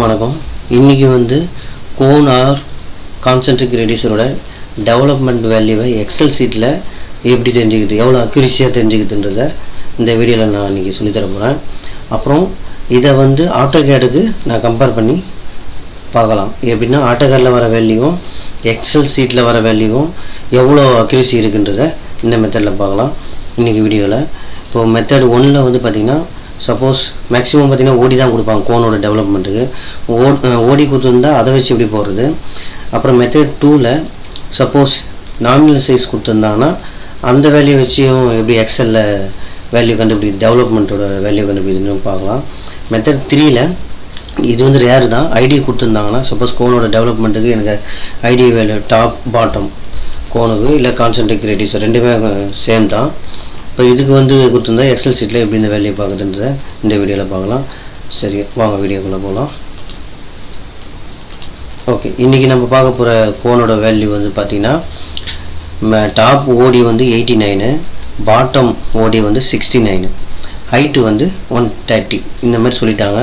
வணக்கம். இன்னைக்கு வந்து கோன் ஆர் கான்சென்ட்ரிக் ரேடியஸோட டெவலப்மெண்ட் வேல்யூவை எக்ஸல் சீட்டில் எப்படி தெரிஞ்சுக்கிது, எவ்வளோ அக்யூரஸியாக தெரிஞ்சுக்கிதுன்றதை இந்த வீடியோவில் நான் இன்றைக்கி சொல்லித்தர போகிறேன். அப்புறம் இதை வந்து ஆட்டோகேடுக்கு நான் கம்பேர் பண்ணி பார்க்கலாம். எப்படின்னா ஆட்டோகேடில் வர வேல்யூவும் எக்ஸல் சீட்டில் வர வேல்யூவும் எவ்வளோ அக்யூரஸி இருக்குன்றதை இந்த மெத்தடில் பார்க்கலாம் இன்றைக்கி வீடியோவில். இப்போது மெத்தட் 1ல் வந்து பார்த்திங்கன்னா சப்போஸ் மேக்ஸிமம் பார்த்திங்கன்னா ஓடி தான் கொடுப்பாங்க கோனோட டெவலப்மெண்ட்டுக்கு. ஓடி கொடுத்துருந்தா அதை வச்சு எப்படி போடுறது. அப்புறம் மெத்தட் 2ல் சப்போஸ் நாமினல் சைஸ் கொடுத்துருந்தாங்கன்னா அந்த வேல்யூ வச்சும் எப்படி எக்ஸலில் வேல்யூ கண்டுபிடி டெவலப்மெண்ட்டோட வேல்யூ கண்டுபிடிக்கணும்னு பார்க்கலாம். மெத்தட் 3ல் இது வந்து ரேர் தான். ஐடி கொடுத்துருந்தாங்கன்னா சப்போஸ் கோனோட டெவலப்மெண்ட்டுக்கு எனக்கு ஐடி வேல்யூ டாப் பாட்டம் கோனுக்கு இல்லை கான்சென்ட்ரிக் ரேடியஸ் ரெண்டுமே சேம் தான். இப்போ இதுக்கு வந்து கொடுத்துருந்தா எக்ஸல் சீட்டில் எப்படி இந்த வேல்யூ பார்க்குறதுன்றதை இந்த வீடியோவில் பார்க்கலாம். சரி, வாங்க வீடியோக்குள்ளே போகலாம். ஓகே, இன்றைக்கி நம்ம பார்க்க போகிற கோனோட வேல்யூ வந்து பார்த்திங்கன்னா டாப் ஓடி வந்து 89, பாட்டம் ஓடி வந்து 69, ஹைட்டு வந்து 130 இந்த மாதிரி சொல்லிட்டாங்க.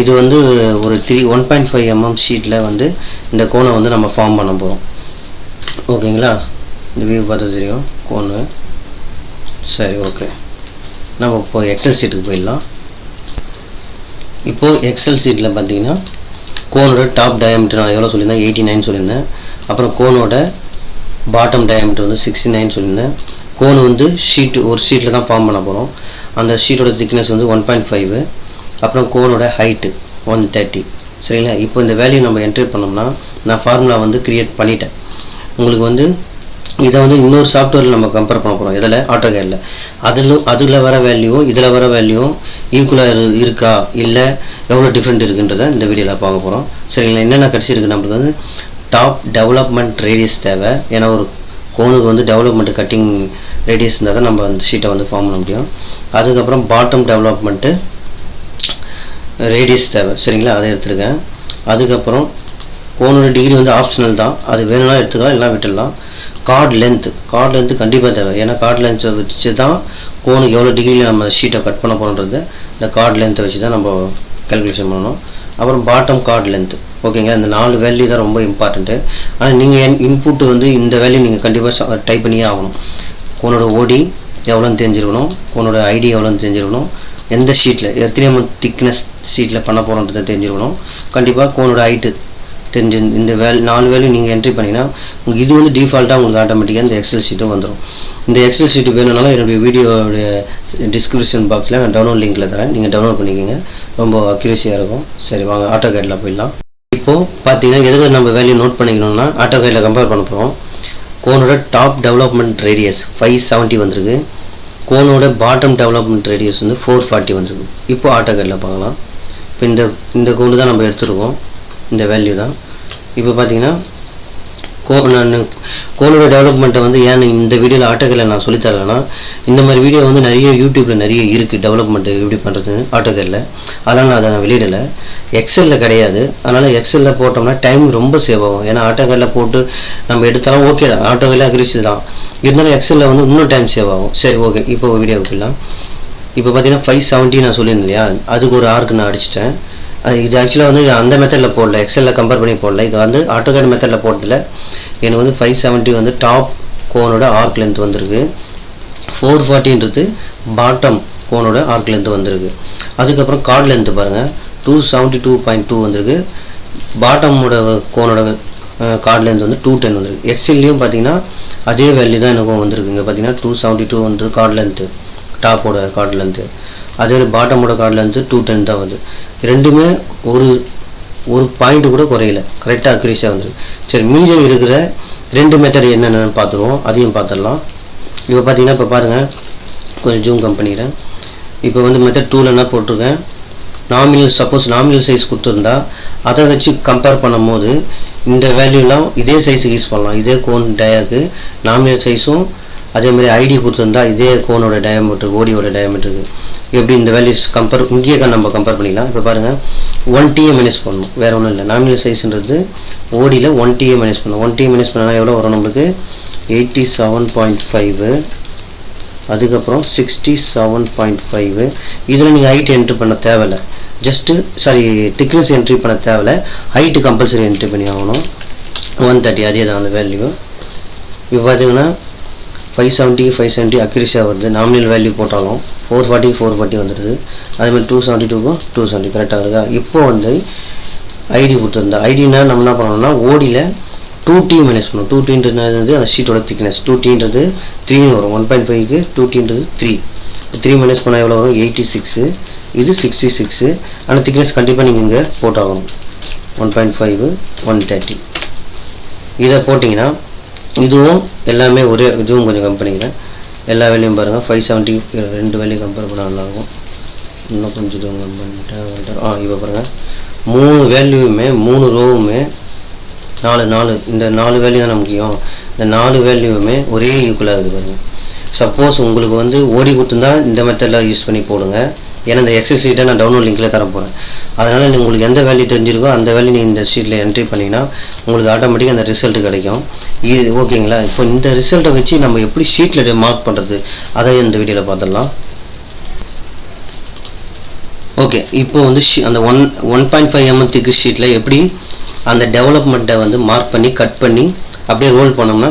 இது வந்து ஒரு 1.5 mm ஷீட்டில் வந்து இந்த கோனை வந்து நம்ம ஃபார்ம் பண்ண போகிறோம். ஓகேங்களா, இந்த வியூ பார்த்தா தெரியும் கோனு. சரி, ஓகே, நம்ம இப்போ எக்ஸல் சீட்டுக்கு போயிடலாம். இப்போது எக்ஸல் சீட்டில் பார்த்தீங்கன்னா கோனோட டாப் டயாமீட்டர் நான் எவ்வளோ சொல்லியிருந்தேன், 89 சொல்லியிருந்தேன். அப்புறம் கோனோட பாட்டம் டயாமீட்டர் வந்து 69 சொல்லியிருந்தேன். கோன் வந்து ஒரு ஷீட்டில் தான் ஃபார்ம் பண்ண போகிறோம். அந்த ஷீட்டோட திக்னஸ் வந்து 1.5. அப்புறம் கோனோட ஹைட்டு 130. சரிங்களா, இப்போ இந்த வேல்யூ நம்ம என்ட்ரி பண்ணோம்னா நான் ஃபார்முலா வந்து க்ரியேட் பண்ணிட்டேன். உங்களுக்கு வந்து இதை வந்து இன்னொரு சாஃப்ட்வேரில் நம்ம கம்பேர் பண்ண போகிறோம். இதில் ஆட்டோகேடில் அதில் வர வேல்யூவும் இதில் வர வேல்யூவும் ஈக்குவலாக இருக்கா இல்லை எவ்வளோ டிஃப்ரெண்ட் இருக்குன்றதை இந்த வீடியோவில் பார்க்க போகிறோம். சரிங்களா, என்னென்ன கிடச்சிருக்கு நம்மளுக்கு வந்து டாப் டெவலப்மெண்ட் ரேடியஸ் தேவை. ஏன்னா ஒரு கோனுக்கு வந்து டெவலப்மெண்ட் கட்டிங் ரேடியஸ் இருந்தால் தான் நம்ம அந்த ஷீட்டை வந்து ஃபார்ம் பண்ண முடியும். அதுக்கப்புறம் பாட்டம் டெவலப்மெண்ட்டு ரேடியஸ் தேவை. சரிங்களா, அதை எடுத்துருக்கேன். அதுக்கப்புறம் கோனோட டிகிரி வந்து ஆப்ஷனல் தான், அது வேணும்னா எடுத்துக்கலாம் இல்லைனா விட்டுடலாம். கார்டு லென்த்து கண்டிப்பாக தேவை. ஏன்னா கார்டு லென்த்தை வச்சு தான் கோனுக்கு எவ்வளோ டிகிரியில் நம்ம ஷீட்டை கட் பண்ண போகிறோன்றது இந்த கார்டு லென்த்தை வச்சு தான் நம்ம கேல்குலேஷன் பண்ணணும். அப்புறம் பாட்டம் கார்டு லென்த்து. ஓகேங்களா, இந்த 4 வேல்யூ தான் ரொம்ப இம்பார்ட்டண்ட்டு. ஆனால் நீங்கள் இன்புட்டு வந்து இந்த வேல்யூ நீங்கள் கண்டிப்பாக டைப் பண்ணியே ஆகணும். கோனோட ஓடி எவ்வளோன்னு தெரிஞ்சிருக்கணும், கோனோட ஐடி எவ்வளோன்னு தெரிஞ்சிருக்கணும், எந்த ஷீட்டில் எத்தனை திக்னஸ் ஷீட்டில் பண்ண போகிறோன்றதை தெரிஞ்சிருக்கணும். கண்டிப்பாக கோனோட ஹைட்டு தெரிஞ்சு இந்த 4 வேல்யூ நீங்கள் என்ட்ரி பண்ணிங்கன்னா உங்களுக்கு இது வந்து டிஃபால்ட்டாக உங்களுக்கு ஆட்டோமேட்டிக்காக இந்த எக்ஸல் ஷீட்டும் வந்துடும். இந்த எக்ஸல் ஷீட்டு வேணும்னாலும் என்னுடைய வீடியோடைய டிஸ்கிரிப்ஷன் பாக்ஸில் நான் டவுன்லோட் லிங்க்கில் தரேன், நீங்கள் டவுன்லோட் பண்ணிக்கோங்க. ரொம்ப அக்யூரஸியாக இருக்கும். சரி, வாங்க ஆட்டோகேடில் போயிடலாம். இப்போது பார்த்தீங்கன்னா எதுக்கு நம்ம வேல்யூ நோட் பண்ணிக்கணும்னா ஆட்டோகேடில் கம்பேர் பண்ண போகிறோம். கோனோட டாப் டெவலப்மெண்ட் ரேடியஸ் 570 வந்திருக்கு. கோனோட பாட்டம் டெவலப்மெண்ட் ரேடியஸ் வந்து 440 வந்திருக்கு. இப்போ ஆட்டோகேடில் பார்க்கலாம். இப்போ இந்த கோடு தான் நம்ம எடுத்துருக்கோம், இந்த வேல்யூ தான். இப்போ பார்த்தீங்கன்னா கோனோட டெவலப்மெண்ட்டை வந்து ஏன் இந்த வீடியோவில் ஆட்டோகேடில் நான் சொல்லித்தரேன்னா இந்த மாதிரி வீடியோ வந்து நிறைய யூடியூப்பில் நிறைய இருக்குது டெவலப்மெண்ட்டு எப்படி பண்ணுறது ஆட்டோகேடில். அதனால் நான் அதை வெளியிடலை. எக்ஸலில் கிடையாது. அதனால் எக்ஸலில் போட்டோம்னா டைம் ரொம்ப சேவ் ஆகும். ஏன்னா ஆட்டோகேடில் போட்டு நம்ம எடுத்தாலும் ஓகே தான், ஆட்டோகேடில் அக்யூரஸி தான். இருந்தாலும் எக்ஸலில் வந்து இன்னும் டைம் சேவ் ஆகும். சரி, ஓகே, இப்போ வீடியோவுக்கு போயிடலாம். இப்போ பார்த்தீங்கன்னா 570 நான் சொல்லியிருந்தேன் இல்லையா, அதுக்கு ஒரு ஆர்க்கு நான் அடிச்சிட்டேன். இது ஆக்சுவலாக வந்து அந்த மெத்தடில் போடல, எக்ஸலில் கம்பேர் பண்ணி போடல. இது வந்து ஆட்டோகேட் மெத்தடில் போட்டதில் எனக்கு வந்து 570 வந்து டாப் கோனோட ஆர்க் லென்த் வந்திருக்கு. 440ன்றது பாட்டம் கோனோட ஆர்க் லென்த் வந்திருக்கு. அதுக்கப்புறம் கார்டு லென்த்து பாருங்கள் 272.2 வந்திருக்கு. பாட்டமோட கோனோட கார்டு லென்த் வந்து 210 வந்திருக்கு. எக்ஸல்லையும் பார்த்தீங்கன்னா அதே வேல்யூ தான் எனக்கும் வந்திருக்கு. இங்கே பார்த்தீங்கன்னா 272 வந்து கார்டு லென்த்து, டாப்போட கார்டு லென்த்து. அதே பாட்டமோட கார்டு லென்த்து 210 தான் வருது. ரெண்டுமே ஒரு பாயிண்ட்டு கூட குறையில, கரெக்டாக அக்யூரஸியாக வந்துருக்கு. சரி, மீதம் இருக்கிற 2 மெத்தட் என்னென்னு பார்த்துருவோம், அதையும் பார்த்துடலாம். இப்போ பார்த்தீங்கன்னா இப்போ பாருங்கள், கொஞ்சம் ஜூம் பண்ணிக்கிறேன். இப்போ வந்து மெத்தட் 2ல் என்ன போட்டிருக்கேன், சப்போஸ் நாமினல் சைஸ் கொடுத்துருந்தா அதை வச்சு கம்பேர் பண்ணும் போது இந்த வேல்யூலாம் இதே சைஸுக்கு யூஸ் பண்ணலாம். இதே கோன் டயாக்கு நாமினல் சைஸும் அதேமாதிரி ஐடி கொடுத்துருந்தா இதே கோனோட டயாமீட்டர் ஓடியோட டயாமீட்டருக்கு எப்படி இந்த வேல்யூஸ் இங்கேயே நம்ம கம்பேர் பண்ணிக்கலாம். இப்போ பாருங்கள் 1TA மைனஸ் பண்ணணும், வேறு ஒன்றும் இல்லை. நாமினல் சைஸ்ன்றது ஓடியில் 1TA மைனஸ் பண்ணணும். 1TA மைனஸ் பண்ணால் எவ்வளோ வரும் நம்மளுக்கு 87.5. அதுக்கப்புறம் 67.5. இதில் நீங்கள் ஹைட் என்ட்ரு பண்ண தேவையில்லை. ஜஸ்ட்டு சாரி திக்னஸ் என்ட்ரி பண்ண தேவையில்ல, ஹைட்டு கம்பல்சரி என்ட்ரி பண்ணி ஆகணும். 130 அதே தான் அந்த வேல்யூ. இப்போ பார்த்தீங்கன்னா 570 அக்யூரேசியாக வருது. நாமினல் வேல்யூ போட்டாலும் 440 வந்துடுது. அதேமாதிரி 272க்கும் 270 கரெக்டாக இருக்கா. இப்போ வந்து ஐடி கொடுத்துருந்தா ஐடினா நம்ம என்ன பண்ணணும்னா ஓடியில் 2t மைனஸ் பண்ணணும். 2tன்றது அந்த ஷீட்டோட திக்னஸ், 2tன்றது 3 வரும். 1.5க்கு 2tன்றது 3 மைனஸ் பண்ணால் எவ்வளோ வரும்? 86. இது 66. ஆனால் திக்னஸ் கண்டிப்பாக நீங்கள் இங்கே போட்டாகணும். 1.5 130 இதை போட்டிங்கன்னா இதுவும் எல்லாமே ஒரே, இதுவும் கொஞ்சம் கம்பெனிங்க எல்லா வேலையும் பாருங்கள். 570 2 வேலையும் கம்பேர் பண்ண நல்லாயிருக்கும். இன்னும் கொஞ்சம் இதுவும் கம்பெனி இப்போ பாருங்கள் 3 வேல்யூவுமே 3 ரோவுமே 4 இந்த 4 வேல்யூ தான் முக்கியம். இந்த 4 வேல்யூவுமே ஒரே ஈக்குவலாக இருக்குது பாருங்கள். சப்போஸ் உங்களுக்கு வந்து ஓடி கொடுத்துருந்தா இந்த மெத்தடில் யூஸ் பண்ணி போடுங்க. ஏன்னா இந்த எக்ஸல் ஷீட்டை நான் டவுன்லோட் லிங்கில் தர போகிறேன். அதனால் உங்களுக்கு எந்த வேல்யூ தெரிஞ்சிருக்கோ அந்த வேல்யூ நீங்கள் இந்த ஷீட்டில் என்ட்ரி பண்ணிங்கன்னா உங்களுக்கு ஆட்டோமேட்டிக்காக அந்த ரிசல்ட் கிடைக்கும். இது ஓகேங்களா. இப்போ இந்த ரிசல்ட்டை வச்சு நம்ம எப்படி ஷீட்டில் மார்க் பண்ணுறது அதை இந்த வீடியோவில் பார்த்துடலாம். ஓகே, இப்போ வந்து அந்த 1.5 mm ஷீட்டில் எப்படி அந்த டெவலப்மெண்ட்டை வந்து மார்க் பண்ணி கட் பண்ணி அப்படியே ரோல் பண்ணோம்னா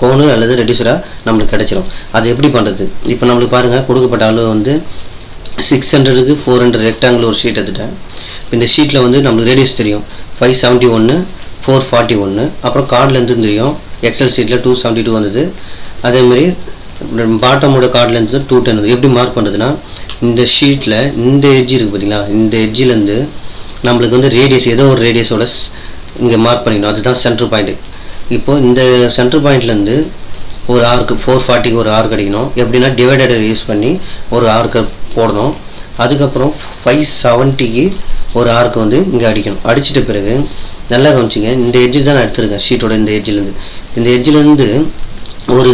கோனு அல்லது ரெடியூசராக நம்மளுக்கு கிடைச்சிரும். அது எப்படி பண்ணுறது? இப்போ நம்மளுக்கு பாருங்கள், கொடுக்கப்பட்ட அளவு வந்து 600க்கு 400 ரெக்டாங்கிள் ஒரு ஷீட் எடுத்துட்டேன். இந்த ஷீட்டில் வந்து நம்மளுக்கு ரேடியஸ் தெரியும் 571 441. அப்புறம் கார்ட்லேருந்து தெரியும் எக்ஸல் ஷீட்டில் 272 வந்தது. அதேமாதிரி பாட்டமோட கார்ட்லேருந்து 210. எப்படி மார்க் பண்ணுறதுன்னா இந்த ஷீட்டில் இந்த எட்ஜ் இருக்குது பார்த்தீங்களா, இந்த எட்ஜிலேருந்து நம்மளுக்கு வந்து ரேடியஸ் ஏதோ ஒரு ரேடியஸோட இங்கே மார்க் பண்ணிக்கணும். அதுதான் சென்டர் பாயிண்ட்டு. இப்போது இந்த சென்டர் பாயிண்ட்லேருந்து ஒரு ஆர்க்கு 440க்கு ஒரு ஆர்க் அடிக்கணும். எப்படின்னா டிவைடர் யூஸ் பண்ணி ஒரு ஆர்க்கை போடணும். அதுக்கப்புறம் 570க்கு ஒரு ஆர்க்கு வந்து இங்கே அடிக்கணும். அடிச்சிட்ட பிறகு நல்லா கவனிச்சிங்க, இந்த எட்ஜு தான் நான் எடுத்துருக்கேன் ஷீட்டோட இந்த எட்ஜிலேருந்து ஒரு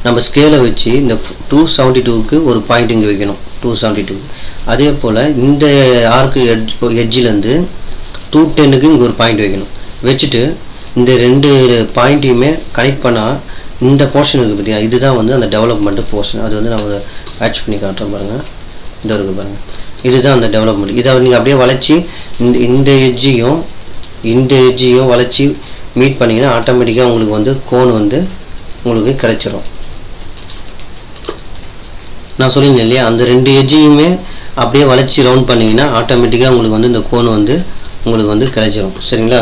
நம்ம ஸ்கேலை வச்சு இந்த 272க்கு ஒரு பாயிண்ட் இங்கே வைக்கணும். 272. அதே போல் இந்த ஆர்க்கு எட்ஜிலேருந்து 210க்கு இங்கே ஒரு பாயிண்ட் வைக்கணும். வச்சுட்டு இந்த 2 பாயிண்ட்டையுமே கனெக்ட் பண்ணால் இந்த போர்ஷன் இருக்குது பார்த்தியா, இதுதான் வந்து அந்த டெவலப்மெண்ட் போர்ஷன். அது வந்து நான் ஆட்ச் பண்ணி காட்டுறேன் பாருங்கள். இந்த இருக்குது பாருங்கள், இதுதான் அந்த டெவலப்மெண்ட். இதை நீங்கள் அப்படியே வளைச்சி இந்த எட்ஜையும் வளைச்சி மீட் பண்ணிங்கன்னா ஆட்டோமேட்டிக்காக உங்களுக்கு வந்து கோன் வந்து உங்களுக்கு கிடைச்சிரும். நான் சொல்லியிருந்தேன் இல்லையா, அந்த 2 எட்ஜையுமே அப்படியே வளைச்சி ரவுண்ட் பண்ணிங்கன்னா ஆட்டோமேட்டிக்காக உங்களுக்கு வந்து இந்த கோன் வந்து உங்களுக்கு வந்து கிடைச்சிரும். சரிங்களா?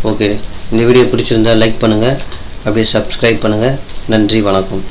ஓகே, இந்த வீடியோ பிடிச்சிருந்தால் லைக் பண்ணுங்கள், அப்படியே சப்ஸ்கிரைப் பண்ணுங்கள். நன்றி, வணக்கம்.